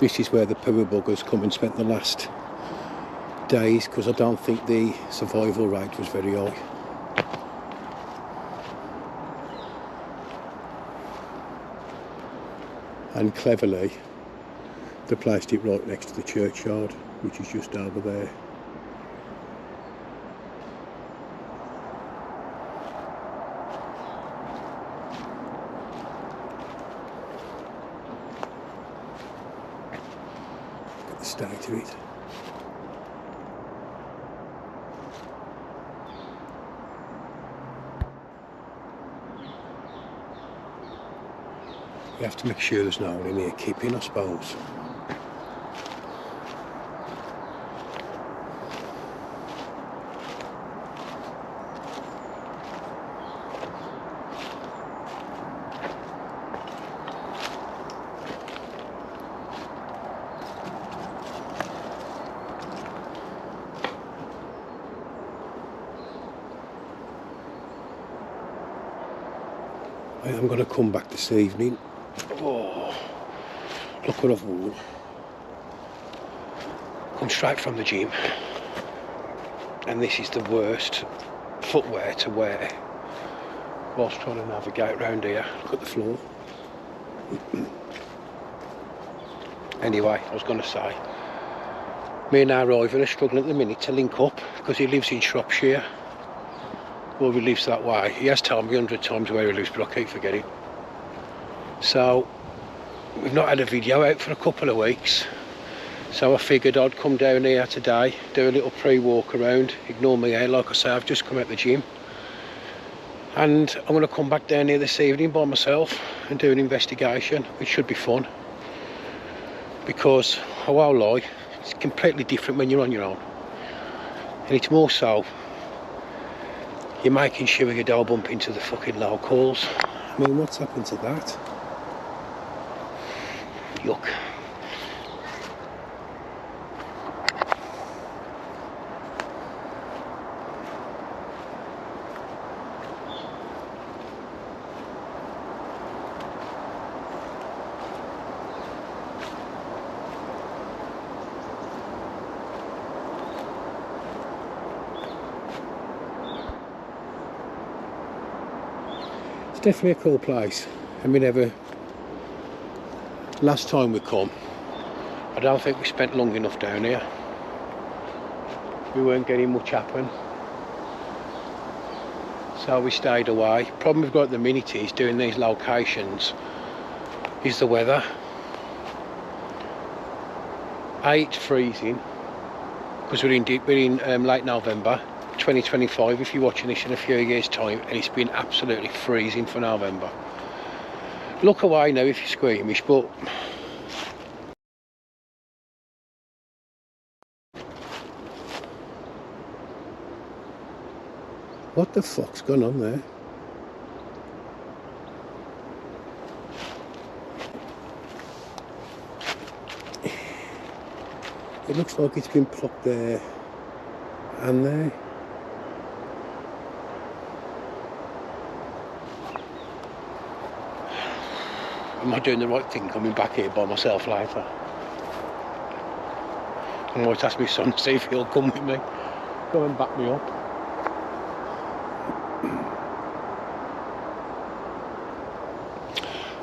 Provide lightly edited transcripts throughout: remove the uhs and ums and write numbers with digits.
This is where the power buggers come and spent the last days, because I don't think the survival rate was very high. And cleverly, they placed it right next to the churchyard, which is just over there. Look at the state of it. You have to make sure there's no one in here keeping, I suppose. I'm going to come back this evening. Oh, look what I've worn. Come straight from the gym, and this is the worst footwear to wear whilst trying to navigate around here. Look at the floor. Anyway, I was going to say, me and our Ivan are struggling at the minute to link up because he lives in Shropshire. Well, he lives that way. He has told me 100 times where he lives, but I keep forgetting. So we've not had a video out for a couple of weeks, so I figured I'd come down here today, do a little pre-walk around. Ignore me here, like I say, I've just come out the gym, and I'm going to come back down here this evening by myself and do an investigation, which should be fun, because I won't lie, it's completely different when you're on your own, and it's more so you're making sure you don't bump into the fucking locals. I mean, what's happened to that? Yuck. It's definitely a cool place. I mean, last time we come, I don't think we spent long enough down here. We weren't getting much happen, so we stayed away. Problem we've got at the minute is doing these locations is the weather. It's freezing because we're in late November 2025 if you're watching this in a few years time, and it's been absolutely freezing for November. Look away now if you're squeamish, but what the fuck's going on there? It looks like it's been plopped there and there. Am I doing the right thing coming back here by myself later? I might ask my son to see if he'll come with me. Go and back me up.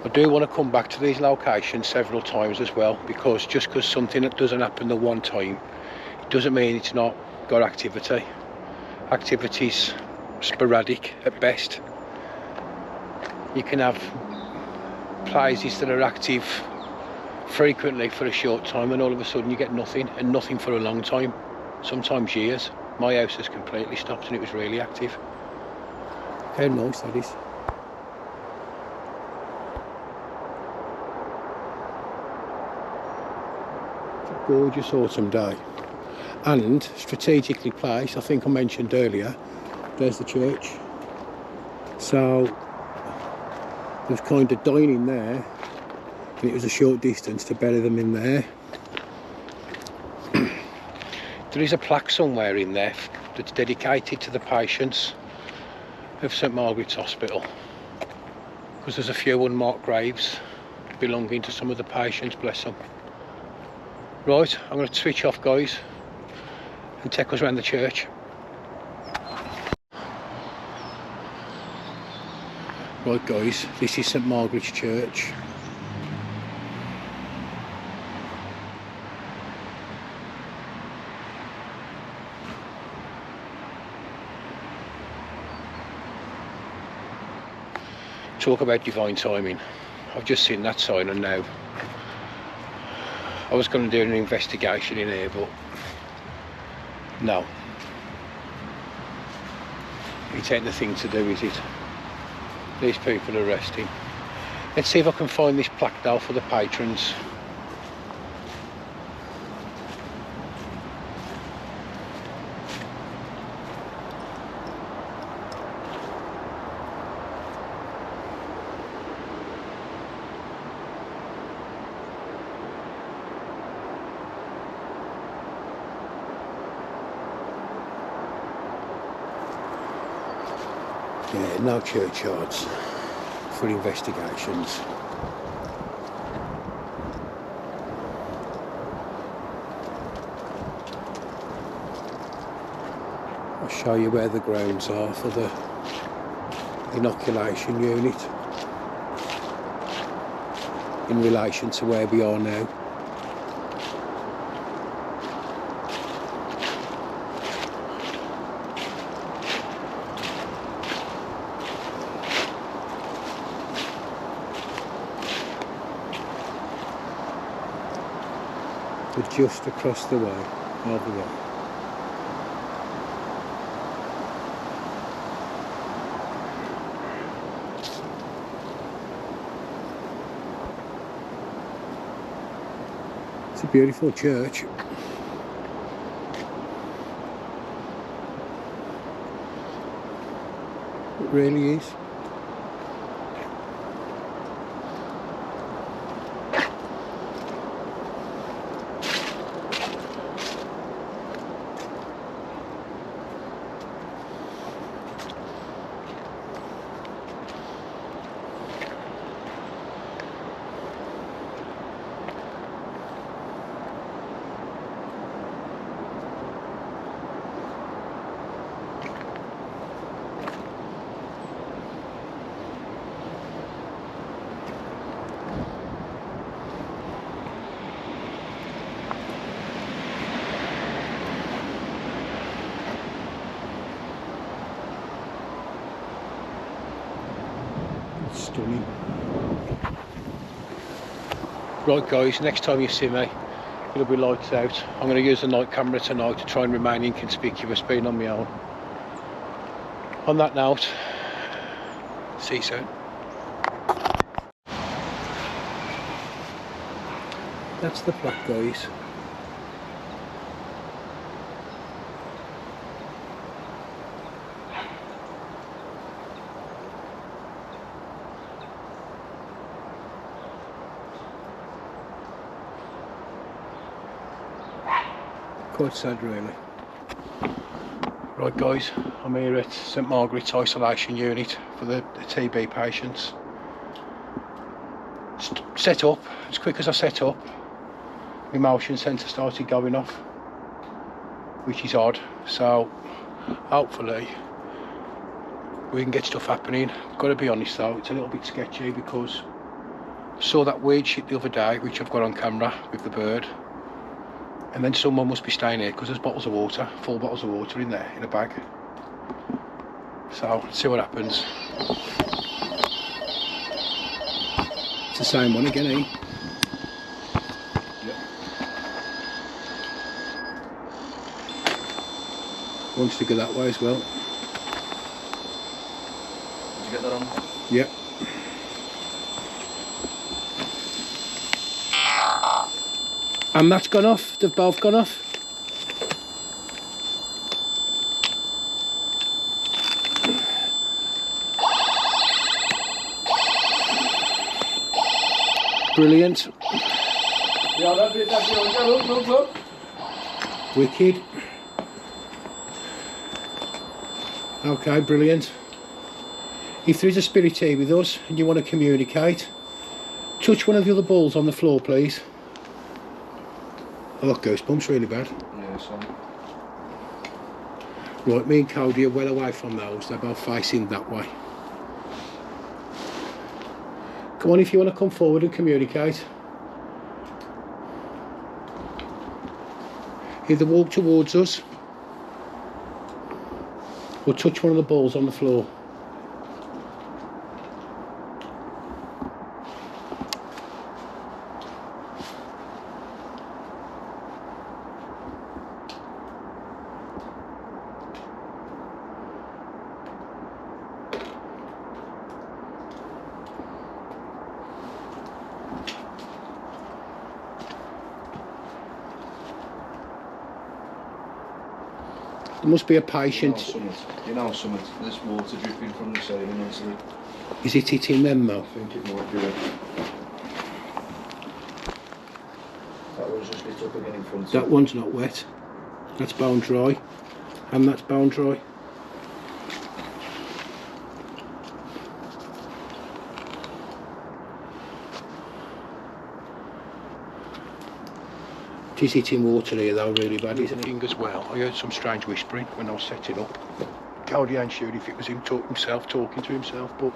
I do want to come back to these locations several times as well, because just because something that doesn't happen the one time, it doesn't mean it's not got activity. Activity's sporadic at best. You can have places that are active frequently for a short time, and all of a sudden you get nothing, and nothing for a long time, sometimes years. My house has completely stopped and it was really active. How nice that is. It's a gorgeous autumn day, and strategically placed. I think I mentioned earlier, there's the church, so there's kind of dining there, and it was a short distance to bury them in there. There is a plaque somewhere in there that's dedicated to the patients of St Margaret's Hospital, because there's a few unmarked graves belonging to some of the patients, bless them. Right, I'm going to switch off, guys, and take us around the church. Right guys, this is St Margaret's Church. Talk about divine timing. I've just seen that sign, and now I was going to do an investigation in here, but no. It ain't the thing to do, is it? These people are resting. Let's see if I can find this plaque now for the patrons. Yeah, no churchyards for investigations. I'll show you where the grounds are for the inoculation unit in relation to where we are now. We're just across the way, over there. It's a beautiful church. It really is. Stunning. Right guys, next time you see me, it'll be lights out. I'm going to use the night camera tonight to try and remain inconspicuous, being on my own. On that note, see you soon. That's the plaque, guys. Quite sad, really. Right guys, I'm here at St Margaret's Isolation Unit for the TB patients. Set up, as quick as I set up, my motion sensor started going off, which is odd, so hopefully we can get stuff happening. Got to be honest though, it's a little bit sketchy because I saw that weird shit the other day, which I've got on camera with the bird. And then someone must be staying here because there's bottles of water, full bottles of water in there, in a bag. So, let's see what happens. It's the same one again, eh? Yep. Wants to go that way as well. Did you get that on? Yep. And that's gone off, they've both gone off. Brilliant. Wicked. Okay, brilliant. If there is a spirit here with us and you want to communicate, touch one of the other balls on the floor, please. I got goosebumps really bad. Yeah, so. Right, me and Cody are well away from those. They're both facing that way. Come on, if you want to come forward and communicate. Either walk towards us or touch one of the balls on the floor. There must be a patient. You know something. There's water dripping from the ceiling, honestly. Is it hitting them though? I think it might be it. That one's just lit up again in front of That one's not wet. That's bone dry. And that's bone dry. It is hitting water here though really bad, isn't it? As well. I heard some strange whispering when I was setting up. Cody ain't sure if it was him talking to himself, but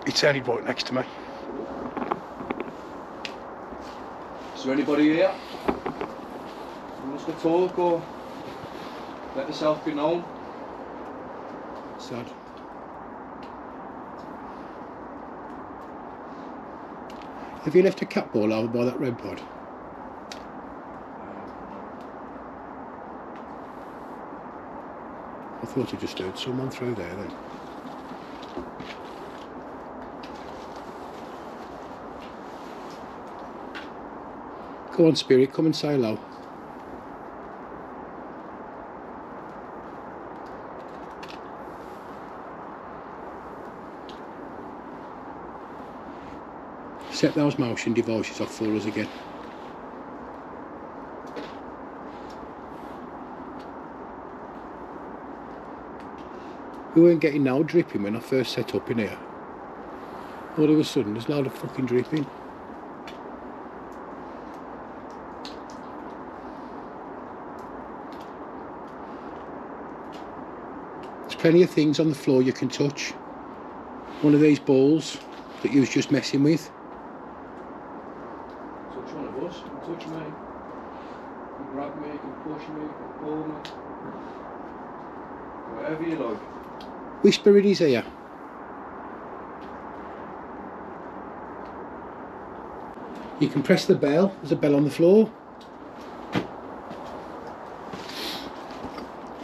it sounded right next to me. Is there anybody here? You wants to talk or let yourself be known? Sad. Have you left a cat ball over by that red pod? I thought I just heard someone through there then. Go on, Spirit, come and say hello. Set those motion devices off for us again. We weren't getting no dripping when I first set up in here. All of a sudden there's a load of fucking dripping. There's plenty of things on the floor you can touch. One of these balls that you was just messing with. Touch one of us, you can touch me. You can grab me, you can push me, you can pull me. Whatever you like. Whisper in his ear. You can press the bell. There's a bell on the floor.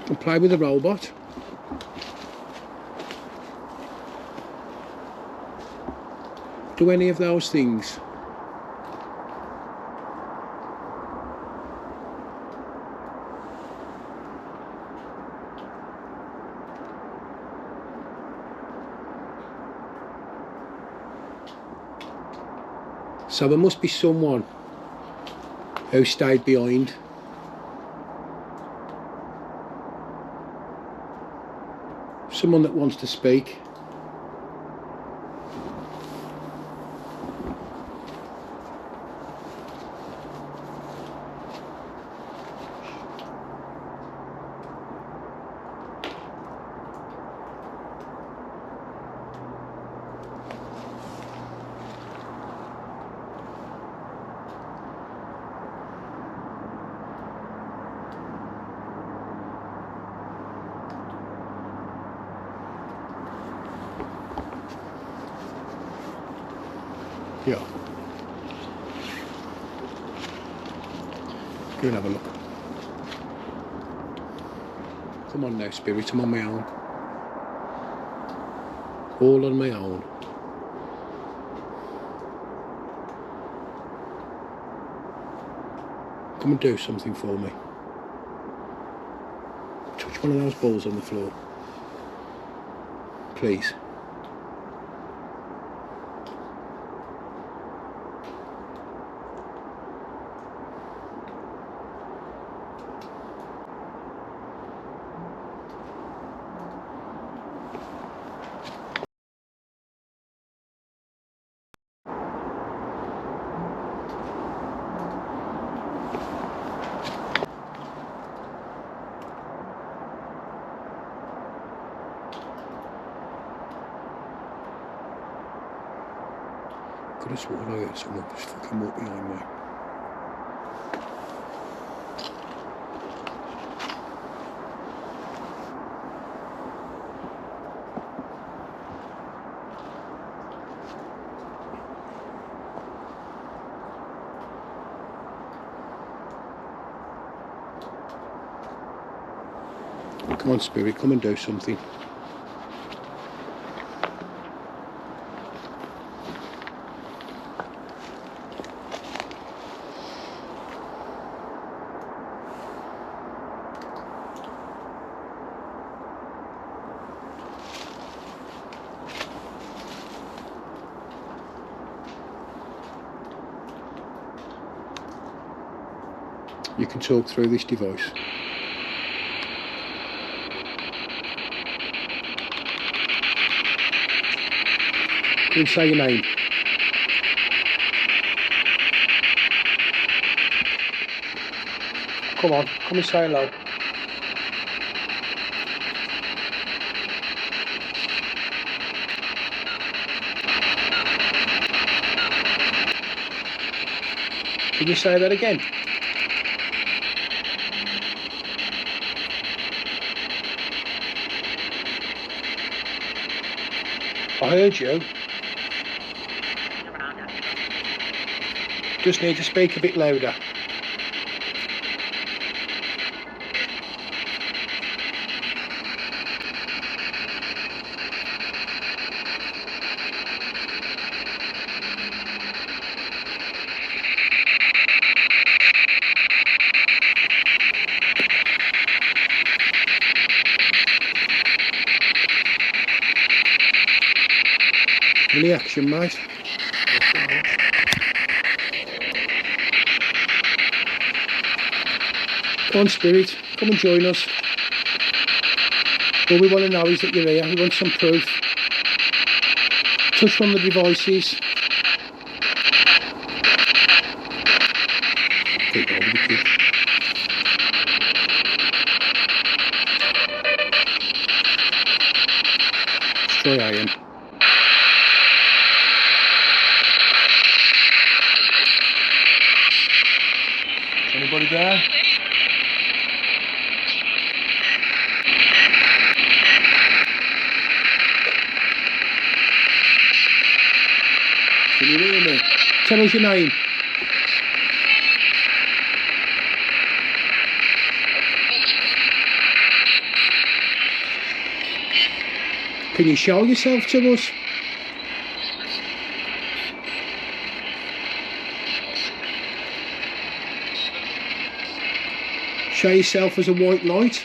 And play with the robot. Do any of those things. So there must be someone who stayed behind. Someone that wants to speak. Yeah. Go and have a look. Come on now, Spirit, I'm on my own. All on my own. Come and do something for me. Touch one of those balls on the floor. Please. could have sworn I heard someone just fucking walk behind me. Come on, spirit, come and do something. You can talk through this device. Come and say your name. Come on, come and say hello. Can you say that again? I heard you. Just need to speak a bit louder. Any action, mate? Come on, spirit, come and join us. All we want to know is that you're here. We want some proof. Touch on the devices. Take over the kid. Destroy iron. Anybody there? Can you hear me? Tell us your name. Can you show yourself to us? Show yourself as a white light.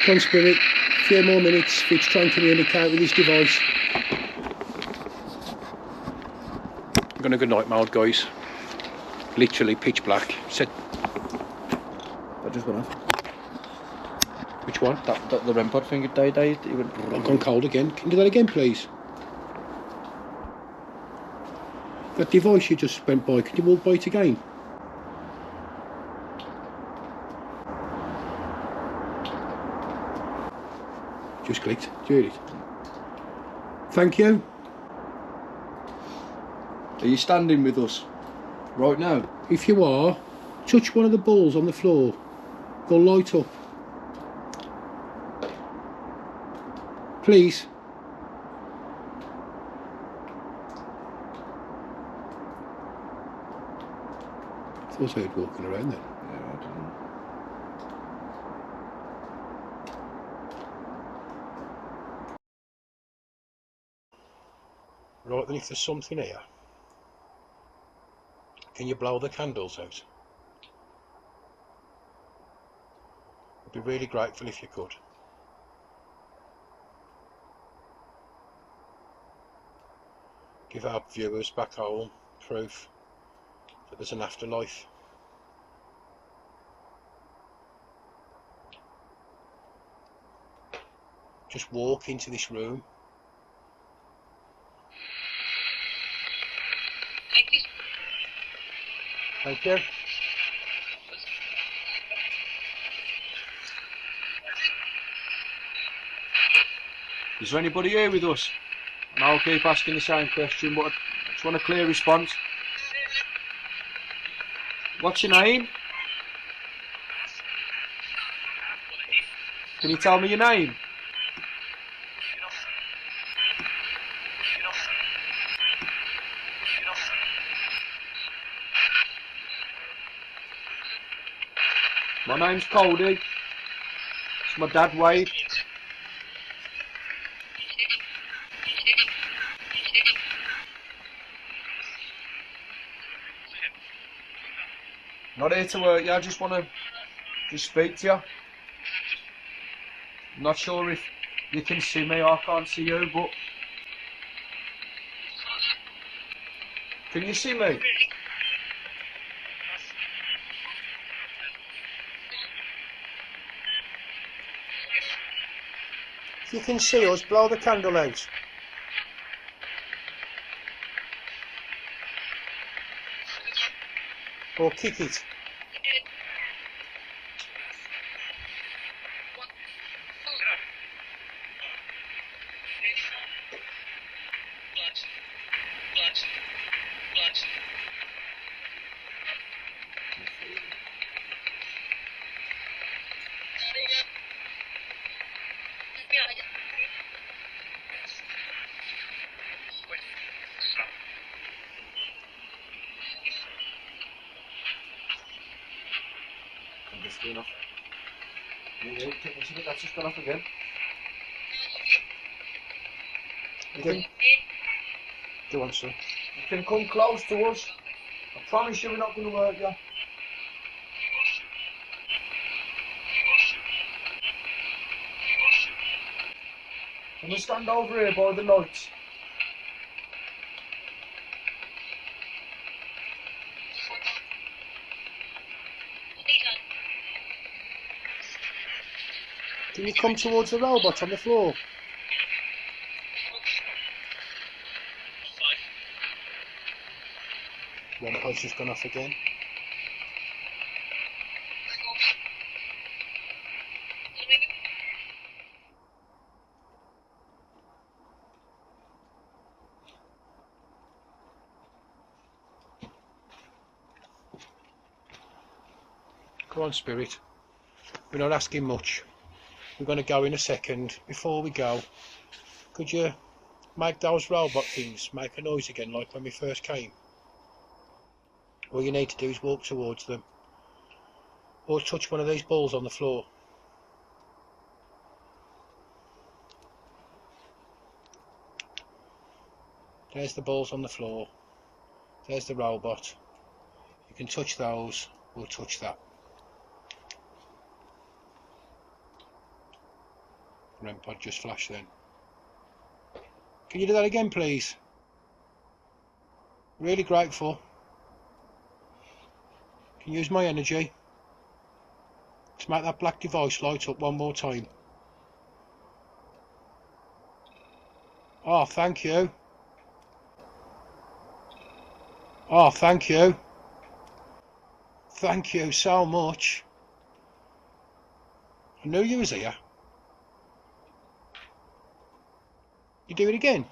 Come on, spirit, a few more minutes. Let's try and communicate with this device. I'm gonna good night mode, guys. Literally pitch black. Said. I just went off. Which one? That the REM pod thing it died. It went. I've gone cold again. Can you do that again, please? That device you just went by. Can you walk by it again? Just clicked. Do you hear it? Thank you. Are you standing with us right now? If you are, touch one of the balls on the floor. They'll light up. Please. Thought I heard walking around then. Yeah, I didn't. Right then, if there's something here, can you blow the candles out? I'd be really grateful if you could. give our viewers back home proof that there's an afterlife. Just walk into this room. Thank you. Is there anybody here with us? And I'll keep asking the same question, but I just want a clear response. What's your name? Can you tell me your name? My name's Cody. It's my dad, Wade. Not here to hurt you, I just want to speak to you. I'm not sure if you can see me, I can't see you, but... Can you see me? If you can see us, blow the candle out. Or kick it. I'm just going off. That's just gone off again. Go on, sir. You can come close to us. I promise you we're not going to hurt you. Can we stand over here by the lights? Can you come towards the robot on the floor? One pod's just gone off again. Come on, Spirit. We're not asking much. We're going to go in a second. Before we go, could you make those robot things make a noise again like when we first came? All you need to do is walk towards them or touch one of these balls on the floor. There's the balls on the floor. There's the robot. You can touch those or touch that. REM pod just flashed then. Can you do that again, please? Really grateful. Can you use my energy to make that black device light up one more time? Oh, thank you. Oh, thank you. Thank you so much. I knew you was here. You do it again.